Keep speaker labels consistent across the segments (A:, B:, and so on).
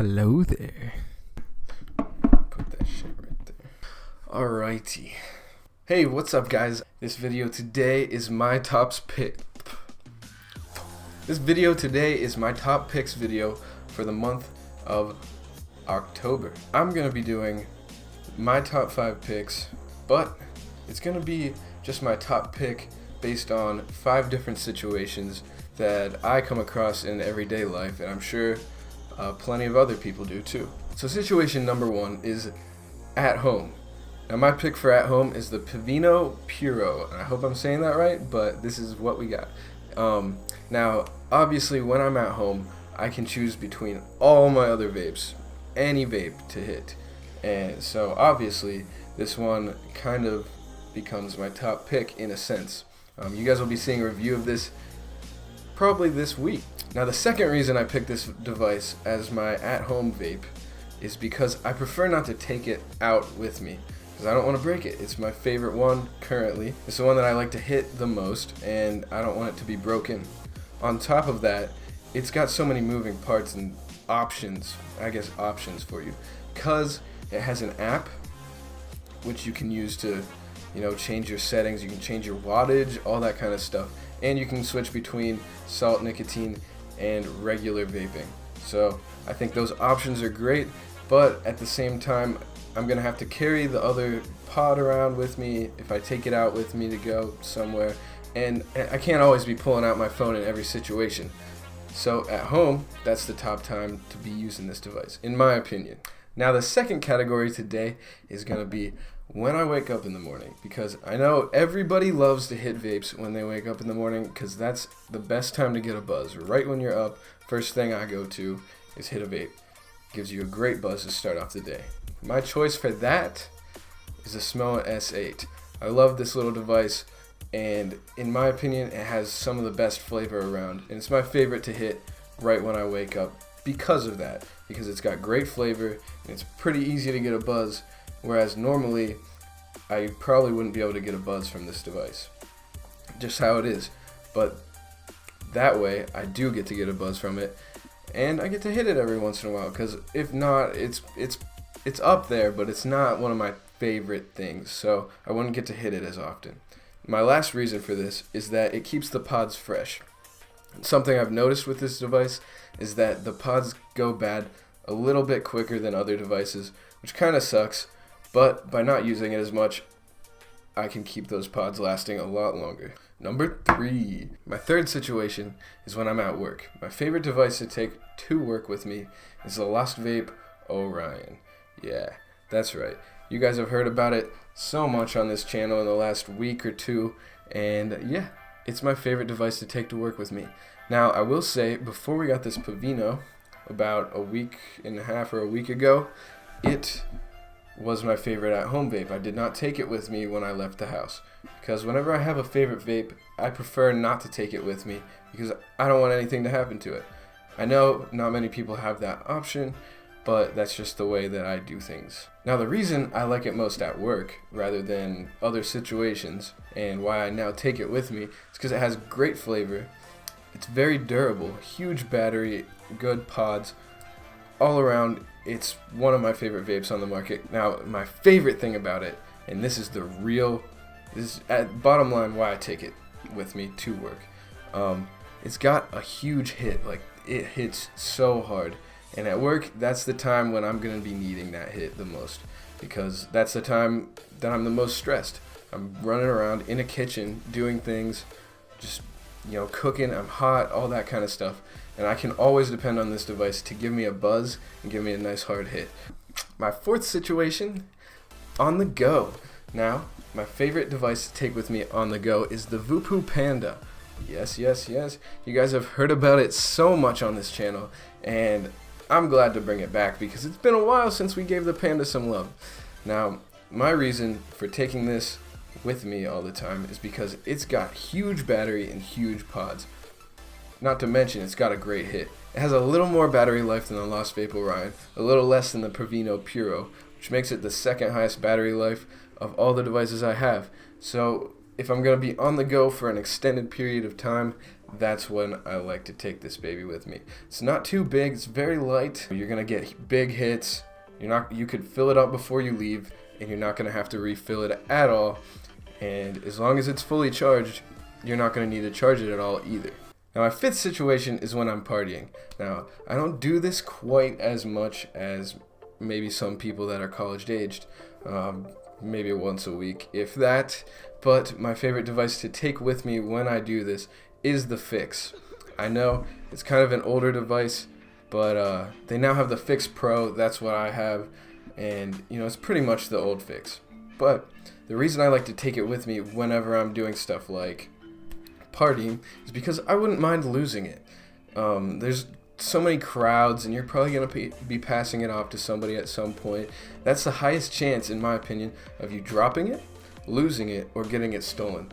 A: Hello there. Put that shit right there. Alrighty. Hey, what's up, guys? This video today is my top picks video for the month of October. I'm gonna be doing my top 5 picks, but it's gonna be just my top pick based on 5 different situations that I come across in everyday life, and I'm sure plenty of other people do too. So situation number 1 is at home. Now my pick for at home is the Pavino Puro, and I hope I'm saying that right, but this is what we got. Now obviously when I'm at home, I can choose between all my other vapes, any vape to hit, and so obviously this one kind of becomes my top pick in a sense. You guys will be seeing a review of this probably this week. Now the second reason I picked this device as my at-home vape is because I prefer not to take it out with me, because I don't want to break it. It's my favorite one currently. It's the one that I like to hit the most, and I don't want it to be broken. On top of that, it's got so many moving parts and options for you, because it has an app which you can use to change your settings, you can change your wattage, all that kind of stuff, and you can switch between salt nicotine and regular vaping. So I think those options are great, but at the same time I'm gonna have to carry the other pod around with me if I take it out with me to go somewhere, and I can't always be pulling out my phone in every situation. So at home, that's the top time to be using this device, in my opinion. Now the second category today is gonna be when I wake up in the morning, because I know everybody loves to hit vapes when they wake up in the morning, because that's the best time to get a buzz. Right when you're up, first thing I go to is hit a vape. Gives you a great buzz to start off the day. My choice for that is the Smell S8. I love this little device, and in my opinion it has some of the best flavor around, and it's my favorite to hit right when I wake up because of that, because it's got great flavor and it's pretty easy to get a buzz, whereas normally I probably wouldn't be able to get a buzz from this device, just how it is. But that way I do get to get a buzz from it, and I get to hit it every once in a while, because if not, it's up there, but it's not one of my favorite things, so I wouldn't get to hit it as often. My last reason for this is that it keeps the pods fresh. Something I've noticed with this device is that the pods go bad a little bit quicker than other devices, which kind of sucks, but by not using it as much, I can keep those pods lasting a lot longer. Number 3. My third situation is when I'm at work. My favorite device to take to work with me is the Lost Vape Orion. Yeah, that's right. You guys have heard about it so much on this channel in the last week or two, and yeah, it's my favorite device to take to work with me. Now, I will say, before we got this Pavino, about a week and a half or a week ago, it was my favorite at-home vape. I did not take it with me when I left the house, because whenever I have a favorite vape, I prefer not to take it with me, because I don't want anything to happen to it. I know not many people have that option, but that's just the way that I do things. Now the reason I like it most at work rather than other situations, and why I now take it with me, is because it has great flavor, it's very durable, huge battery, good pods, all around. It's one of my favorite vapes on the market. Now my favorite thing about it, and this is at bottom line why I take it with me to work, it's got a huge hit. Like, it hits so hard, and at work that's the time when I'm gonna be needing that hit the most, because that's the time that I'm the most stressed. I'm running around in a kitchen doing things, just cooking, I'm hot, all that kind of stuff, and I can always depend on this device to give me a buzz and give me a nice hard hit. My fourth situation, on the go. Now, my favorite device to take with me on the go is the Voopoo Panda. Yes, you guys have heard about it so much on this channel, and I'm glad to bring it back, because it's been a while since we gave the Panda some love. Now, my reason for taking this with me all the time is because it's got huge battery and huge pods. Not to mention, it's got a great hit. It has a little more battery life than the Lost Vape Orion, a little less than the Pavino Puro, which makes it the second highest battery life of all the devices I have. So if I'm going to be on the go for an extended period of time, that's when I like to take this baby with me. It's not too big, it's very light. You're gonna get big hits. You could fill it up before you leave, and you're not gonna have to refill it at all. And as long as it's fully charged, you're not gonna need to charge it at all either. Now, my fifth situation is when I'm partying. Now, I don't do this quite as much as maybe some people that are college aged, maybe once a week, if that. But my favorite device to take with me when I do this is the Fix. I know it's kind of an older device, but they now have the Fix Pro. That's what I have, and it's pretty much the old Fix. But the reason I like to take it with me whenever I'm doing stuff like partying is because I wouldn't mind losing it. There's so many crowds, and you're probably going to be passing it off to somebody at some point. That's the highest chance, in my opinion, of you dropping it, losing it, or getting it stolen.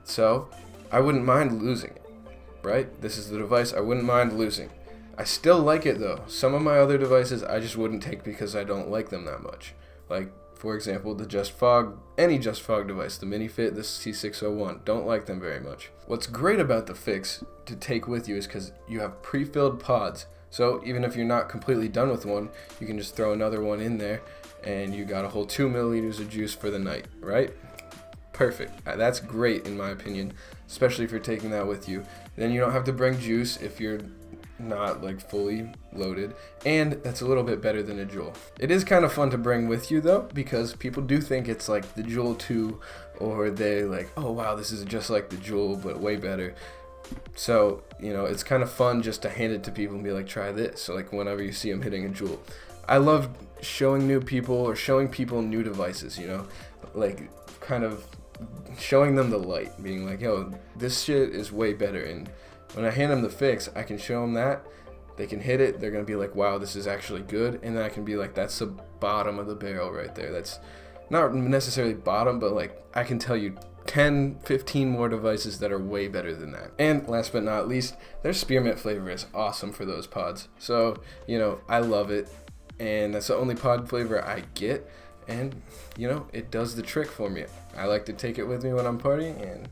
A: So I wouldn't mind losing it, right? This is the device I wouldn't mind losing. I still like it though. Some of my other devices I just wouldn't take because I don't like them that much. Like, for example, the Just Fog, any Just Fog device, the Minifit, the C601, don't like them very much. What's great about the Fix to take with you is because you have pre-filled pods. So even if you're not completely done with one, you can just throw another one in there, and you got a whole 2 milliliters of juice for the night, right? Perfect. That's great in my opinion, especially if you're taking that with you. Then you don't have to bring juice if you're not like fully loaded, and that's a little bit better than a Juul. It is kind of fun to bring with you though, because people do think it's like the Juul 2, or they like, oh wow, this is just like the Juul but way better. So it's kind of fun just to hand it to people and be like, try this. So like whenever you see them hitting a Juul, I love showing new people or showing people new devices, like kind of showing them the light, being like, yo, this shit is way better. And when I hand them the Fix, I can show them that. They can hit it. They're going to be like, wow, this is actually good. And then I can be like, that's the bottom of the barrel right there. That's not necessarily bottom, but like I can tell you 10, 15 more devices that are way better than that. And last but not least, their spearmint flavor is awesome for those pods. So, I love it. And that's the only pod flavor I get. And, it does the trick for me. I like to take it with me when I'm partying, and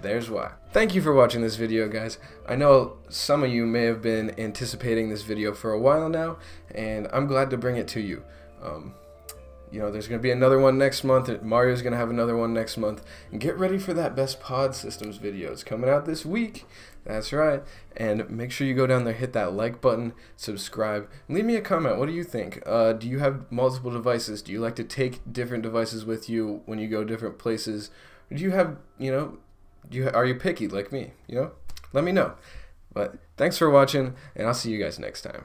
A: there's why. Thank you for watching this video, guys. I know some of you may have been anticipating this video for a while now, and I'm glad to bring it to you. There's going to be another one next month. Mario's going to have another one next month. And get ready for that Best Pod Systems video. It's coming out this week. That's right. And make sure you go down there, hit that like button, subscribe, and leave me a comment. What do you think? Do you have multiple devices? Do you like to take different devices with you when you go different places? Or do you have, are you picky like me? Let me know. But thanks for watching, and I'll see you guys next time.